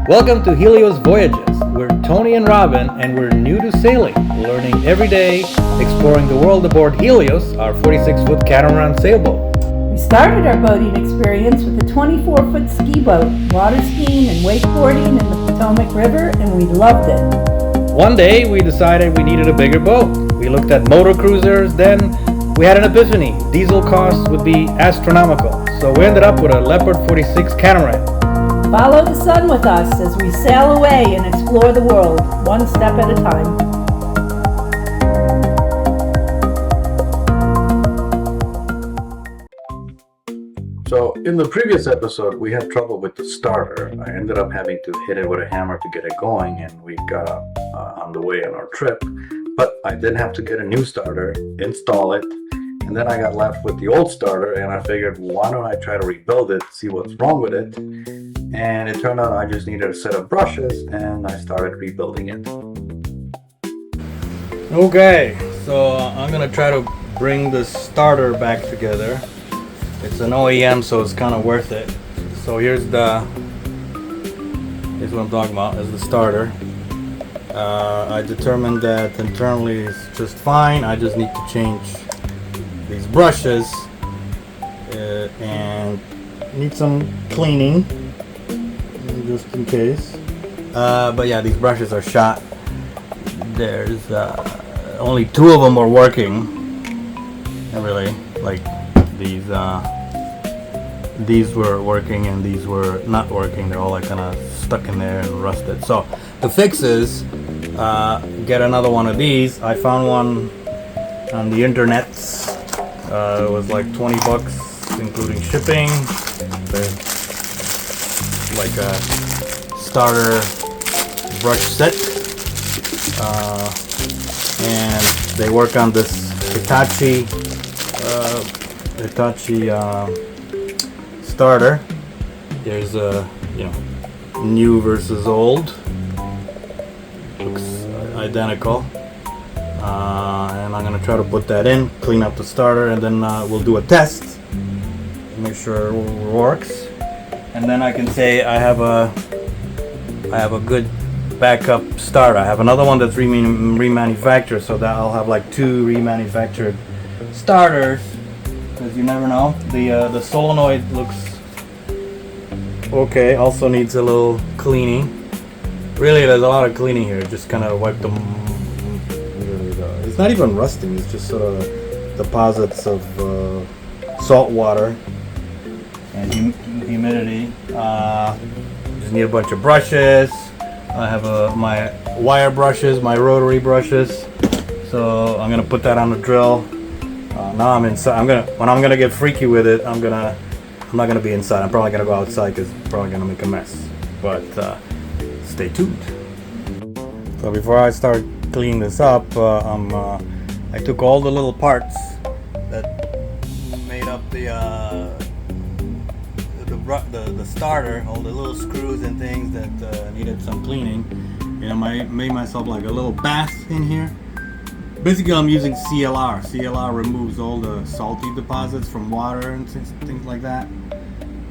Welcome to Helios Voyages. We're Tony and Robin, and we're new to sailing, learning every day, exploring the world aboard Helios, our 46-foot catamaran sailboat. We started our boating experience with a 24-foot ski boat, water skiing and wakeboarding in the Potomac River, and we loved it. One day, we decided we needed a bigger boat. We looked at motor cruisers, then we had an epiphany. Diesel costs would be astronomical, so we ended up with a Leopard 46 catamaran. Follow the sun with us as we sail away and explore the world, one step at a time. So in the previous episode, we had trouble with the starter. I ended up having to hit it with a hammer to get it going, and we got on the way on our trip. But I did have to get a new starter, install it, and then I got left with the old starter, and I figured, why don't I try to rebuild it, see what's wrong with it. And it turned out I just needed a set of brushes, and I started rebuilding it. Okay, so I'm gonna try to bring the starter back together. It's an OEM, so it's kind of worth it. So here's what I'm talking about, is the starter. I determined that internally it's just fine. I just need to change these brushes and need some cleaning just in case. But yeah, these brushes are shot. There's only two of them are working. And really, like these were working and these were not working. They're all like kind of stuck in there and rusted. So the fix is get another one of these. I found one on the internet. It was like $20 including shipping. Like a starter brush set, and they work on this Hitachi starter. There's a new versus old. Looks identical, and I'm gonna try to put that in, clean up the starter, and then we'll do a test, make sure it works. And then I can say I have a good backup starter. I have another one that's remanufactured, so that I'll have like two remanufactured starters, because you never know. The solenoid looks okay. Also needs a little cleaning. Really, there's a lot of cleaning here. Just kind of wipe them. It's not even rusting. It's just sort of deposits of salt water and humidity. Just need a bunch of brushes. I have my wire brushes, my rotary brushes. So I'm gonna put that on the drill. Now I'm inside. When I'm gonna get freaky with it, I'm not gonna be inside. I'm probably gonna go outside because it's probably gonna make a mess. But stay tuned. So before I start cleaning this up, I took all the little parts that made up the starter, all the little screws and things that needed some cleaning. I made myself like a little bath in here. Basically, I'm using CLR. CLR removes all the salty deposits from water and things like that.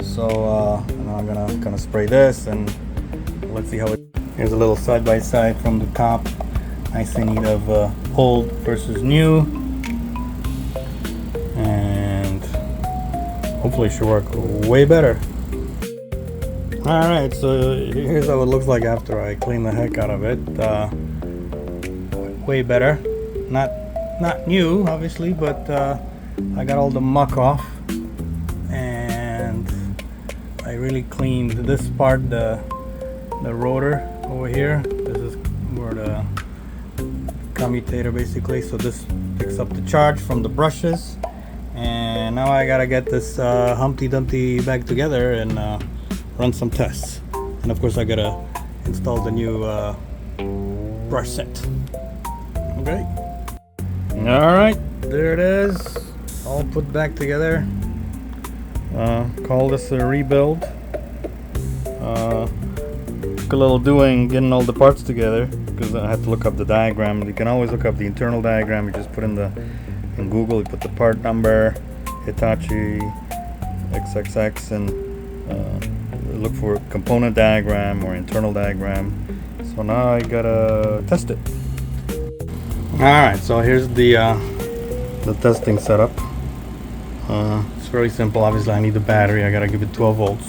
So I'm gonna spray this, and let's see how it. Here's a little side by side from the top. Nice and neat of old versus new, and hopefully it should work way better. Alright, so here's how it looks like after I clean the heck out of it. Way better. Not new, obviously, but I got all the muck off, and I really cleaned this part, the rotor over here. This is where the commutator basically. So this picks up the charge from the brushes, and now I gotta get this Humpty Dumpty back together and run some tests. And of course I gotta install the new brush set. Okay. Alright, there it is. All put back together. Call this a rebuild. Took a little doing getting all the parts together, because I had to look up the diagram. You can always look up the internal diagram. You just put in Google, you put the part number, Hitachi XXX, and look for component diagram or internal diagram. So now I gotta test it. Alright, so here's the testing setup. It's very simple. Obviously I need the battery. I gotta give it 12 volts.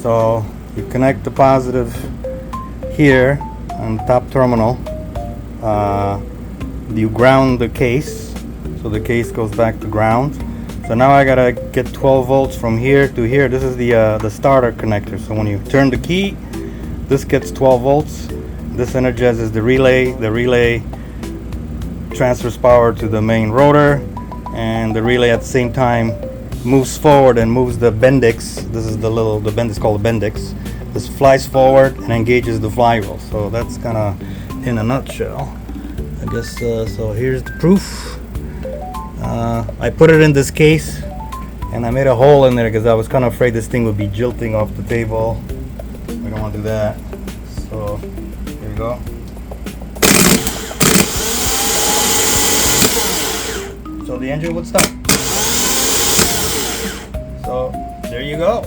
So you connect the positive here on the top terminal. You ground the case, so the case goes back to ground. So now I gotta get 12 volts from here to here. This is the starter connector. So when you turn the key, this gets 12 volts. This energizes the relay. The relay transfers power to the main rotor, and the relay at the same time moves forward and moves the bendix. This is the bendix called the bendix. This flies forward and engages the flywheel. So that's kind of in a nutshell, I guess. So here's the proof. I put it in this case and I made a hole in there because I was kind of afraid this thing would be jilting off the table. We don't want to do that. So here we go. So the engine would start. So there you go.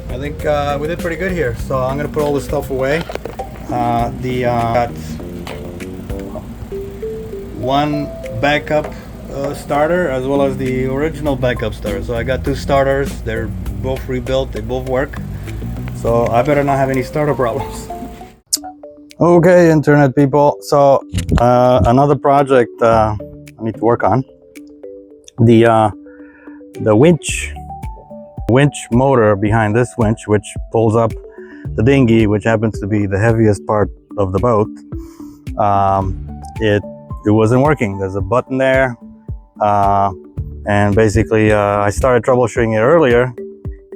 I think we did pretty good here. So I'm gonna put all this stuff away. Got one backup starter as well as the original backup starter. So I got two starters. They're both rebuilt. They both work. So I better not have any starter problems. Okay, internet people. So another project I need to work on. The winch motor behind this winch, which pulls up the dinghy, which happens to be the heaviest part of the boat. It wasn't working. There's a button there, and basically I started troubleshooting it earlier,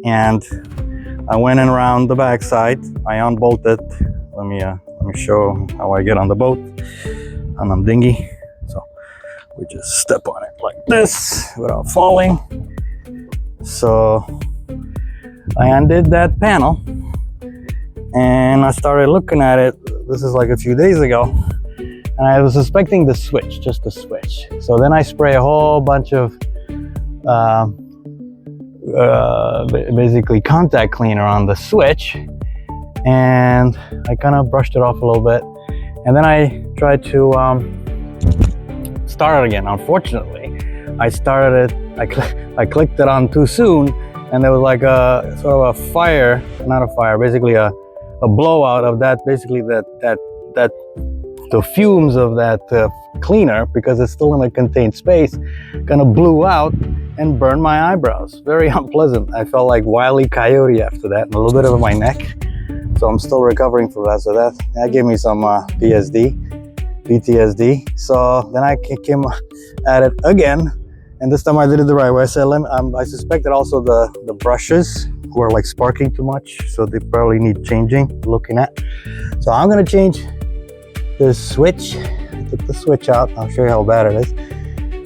and I went in around the backside. I unbolted. Let me show how I get on the boat, on the dinghy. So we just step on it like this without falling. So I undid that panel and I started looking at it. This is like a few days ago, and I was suspecting the switch, just the switch. So then I spray a whole bunch of basically contact cleaner on the switch, and I kind of brushed it off a little bit, and then I tried to start it again. Unfortunately, I started it, I clicked it on too soon, and there was like a sort of a fire, not a fire, basically a blowout of that, basically that the fumes of that cleaner, because it's still in a contained space, kind of blew out and burned my eyebrows. Very unpleasant. I felt like Wile E. Coyote after that, and a little bit of my neck. So I'm still recovering from that. So that gave me some PTSD. So then I came at it again, and this time I did it the right way. I said, I suspected also the brushes were like sparking too much, so they probably need changing, looking at. So I'm gonna change this switch. I took the switch out. I'll show you how bad it is.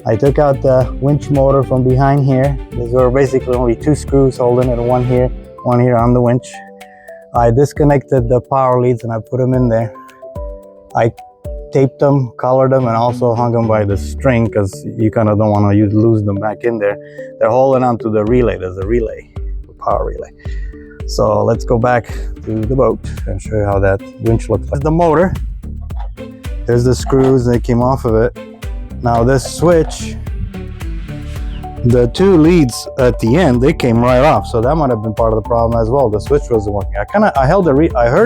I took out the winch motor from behind here. There were basically only two screws holding it, one here on the winch. I disconnected the power leads and I put them in there. I taped them, colored them, and also hung them by the string because you kind of don't want to lose them back in there. They're holding onto the relay. There's a relay, a power relay. So let's go back to the boat and show you how that winch looks like. The motor. There's the screws that came off of it. Now this switch, the two leads at the end, they came right off. So that might have been part of the problem as well. The switch wasn't working. I heard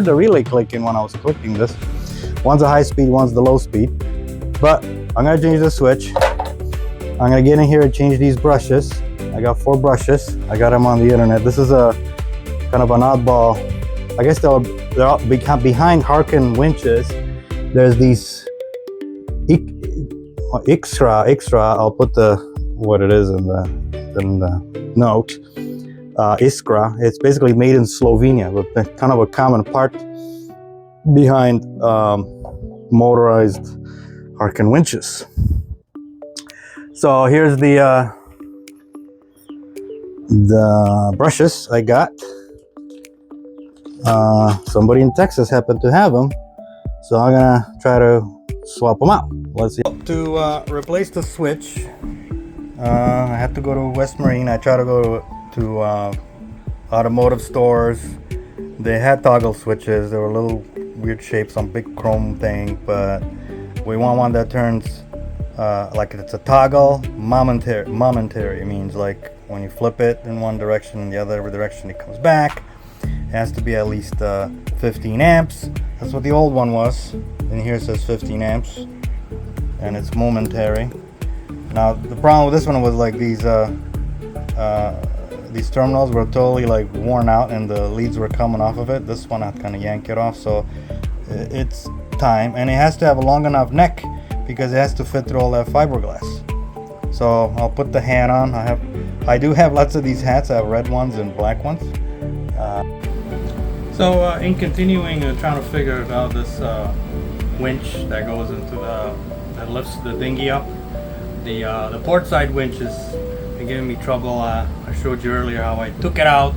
the relay clicking when I was clicking this. One's a high speed, one's the low speed. But I'm gonna change the switch. I'm gonna get in here and change these brushes. I got 4 brushes. I got them on the internet. This is a kind of an oddball. I guess they're all behind Harken Winches. There's these extra. I'll put what it is in the note. Iskra. It's basically made in Slovenia, but kind of a common part behind motorized Harken winches. So here's the brushes I got. Somebody in Texas happened to have them, so I'm gonna try to swap them out. Let's see. To replace the switch, I had to go to West Marine. I tried to go to automotive stores. They had toggle switches. They were little weird shapes on big chrome thing, but we want one that turns like it's a toggle momentary. It means like when you flip it in one direction and the other direction it comes back. It has to be at least 15 amps. That's what the old one was. And here it says 15 amps, and it's momentary. Now the problem with this one was like these terminals were totally like worn out and the leads were coming off of it. This one I had to kind of yank it off, so it's time. And it has to have a long enough neck because it has to fit through all that fiberglass. So I'll put the hat on. I do have lots of these hats. I have red ones and black ones. So in continuing trying to figure out this winch that goes into that lifts the dinghy up, the port side winch is giving me trouble. I showed you earlier how I took it out.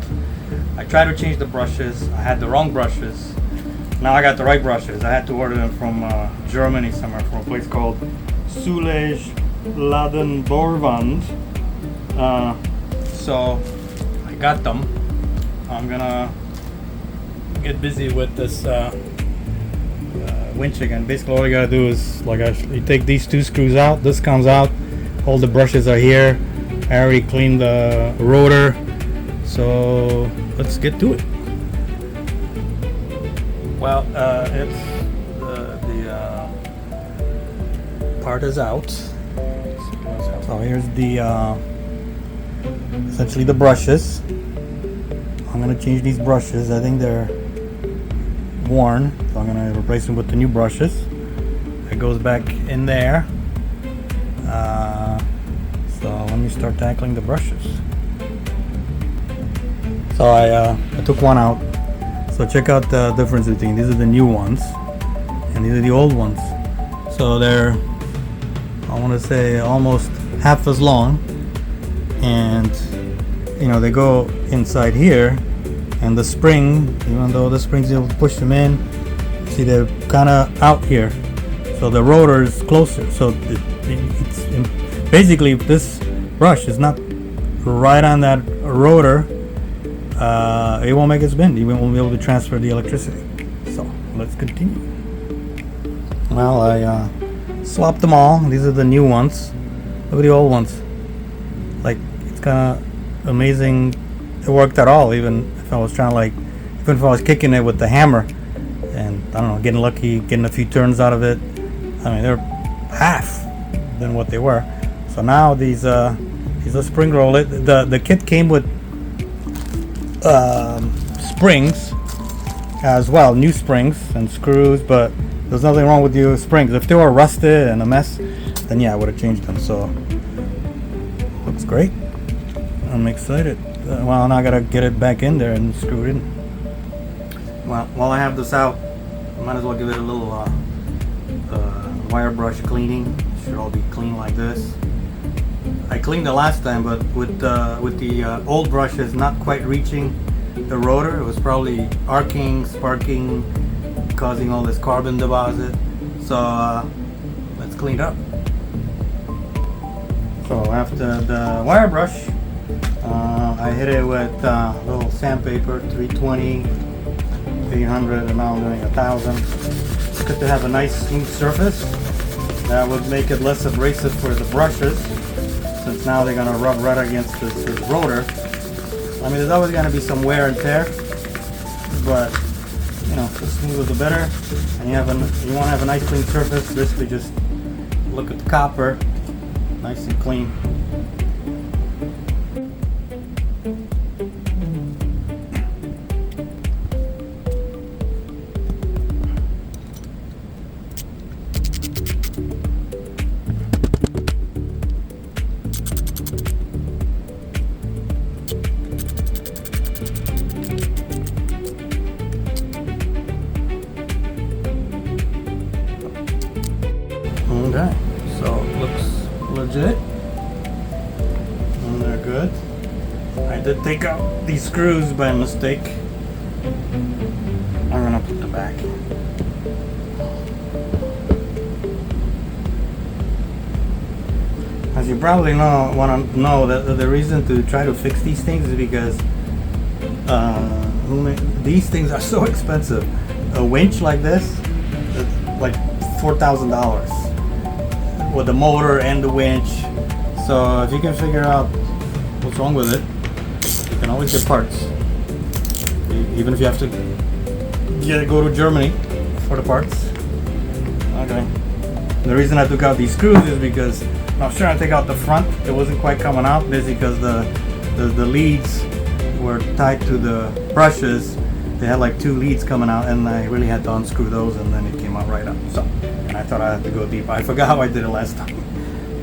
I tried to change the brushes. I had the wrong brushes. Now I got the right brushes. I had to order them from Germany somewhere, from a place called Sulej Ladenborwand. So I got them. I'm gonna get busy with this winch again. Basically all you gotta do is you take these two screws out, this comes out, all the brushes are here. I already cleaned the rotor, so let's get to it. Well, it's the part is out. So here's the essentially the brushes. I'm gonna change these brushes. I think they're worn, so I'm gonna replace them with the new brushes. It goes back in there. So let me start tackling the brushes. So I took one out. So check out the difference between these are the new ones and these are the old ones. So they're, I want to say, almost half as long, and you know they go inside here. And the spring, even though the spring's able to push them in, see they're kind of out here. So the rotor is closer. So it's basically if this brush is not right on that rotor, it won't make it spin. You won't be able to transfer the electricity. So let's continue. Well, I swapped them all. These are the new ones. Look at the old ones. Like, it's kind of amazing it worked at all, even if I was trying to even if I was kicking it with the hammer and I don't know, getting lucky, getting a few turns out of it. I mean, they're half than what they were. So now these are spring roll. The kit came with springs as well, new springs and screws, but there's nothing wrong with the springs. If they were rusted and a mess, then yeah, I would have changed them. So looks great. I'm excited. Well, now I gotta get it back in there and screw it in. Well, while I have this out, I might as well give it a little wire brush cleaning. It should all be clean like this. I cleaned the last time, but with the old brushes not quite reaching the rotor, it was probably arcing, sparking, causing all this carbon deposit. So let's clean it up. So after the wire brush, I hit it with a little sandpaper, 320, 800, and now I'm doing 1000. It's good to have a nice smooth surface. That would make it less abrasive for the brushes, since now they're going to rub right against this rotor. I mean, there's always going to be some wear and tear, but you know, the smoother the better. And you want to have a nice clean surface. Basically, just look at the copper, nice and clean. Okay, so it looks legit, and they're good. I did take out these screws by mistake. I'm gonna put them back. As you probably want to know, that the reason to try to fix these things is because These things are so expensive. A winch like this, it's like $4,000 with the motor and the winch. So if you can figure out what's wrong with it, you can always get parts. Even if you have to go to Germany for the parts. Okay. The reason I took out these screws is because I was trying to take out the front. It wasn't quite coming out, basically because the leads were tied to the brushes. They had like 2 leads coming out, and I really had to unscrew those, and then it came out right up. So, and I thought I had to go deep. I forgot how I did it last time.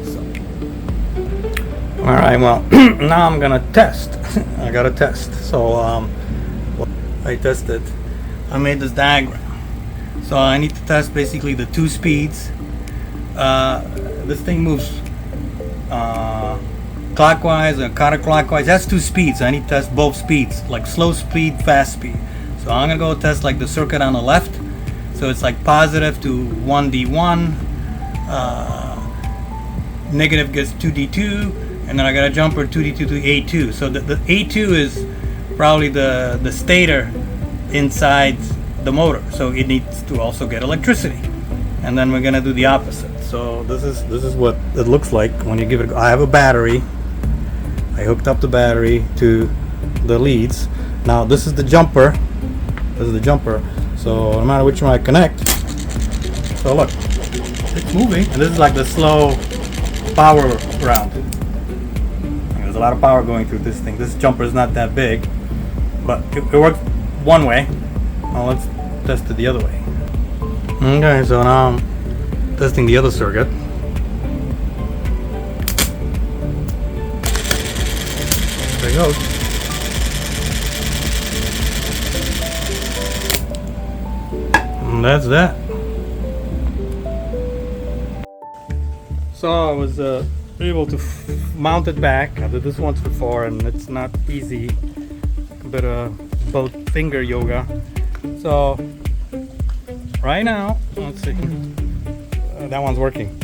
So, all right. Well, now I'm gonna test. I gotta test. So, I tested. I made this diagram. So I need to test basically the 2 speeds. This thing moves clockwise and counterclockwise. That's 2 speeds. I need to test both speeds, like slow speed, fast speed. So I'm gonna go test like the circuit on the left. So it's like positive to 1D1, negative gets 2D2, and then I got a jumper 2D2 to A2. So the A2 is probably the stator inside the motor. So it needs to also get electricity. And then we're gonna do the opposite. So this is what it looks like when you give it. I have a battery. I hooked up the battery to the leads. Now this is the jumper. This is the jumper. So no matter which one I connect. So look, it's moving, and this is like the slow power round. There's a lot of power going through this thing. This jumper is not that big, but it works one way. Now let's test it the other way. Okay, so now I'm testing the other circuit. There it goes. And that's that. So I was able to mount it back. I did this once before, and it's not easy. A bit of both finger yoga. So right now, let's see. That one's working.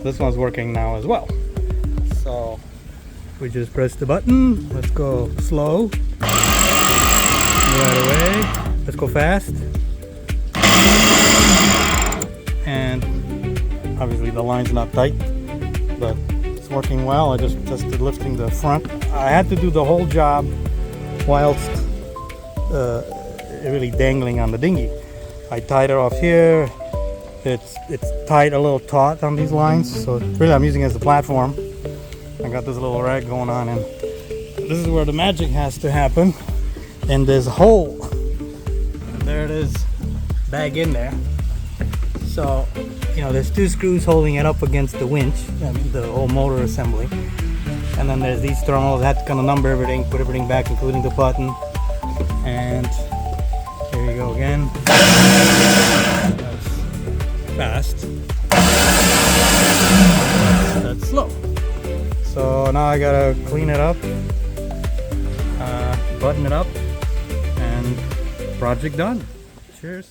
This one's working now as well. So we just press the button. Let's go slow. Right away. Let's go fast. And obviously the line's not tight, but it's working well. I just tested lifting the front. I had to do the whole job whilst really dangling on the dinghy. I tied it off here. It's tied a little taut on these lines, so really I'm using it as a platform. I got this little rag going on, and this is where the magic has to happen. And there's a hole. There it is, bag in there. So, you know, there's 2 screws holding it up against the winch, the whole motor assembly. And then there's these thermals. I had to kind of number everything, put everything back, including the button. And here you go again. That's fast. That's slow. So now I gotta clean it up, button it up, and project done. Cheers.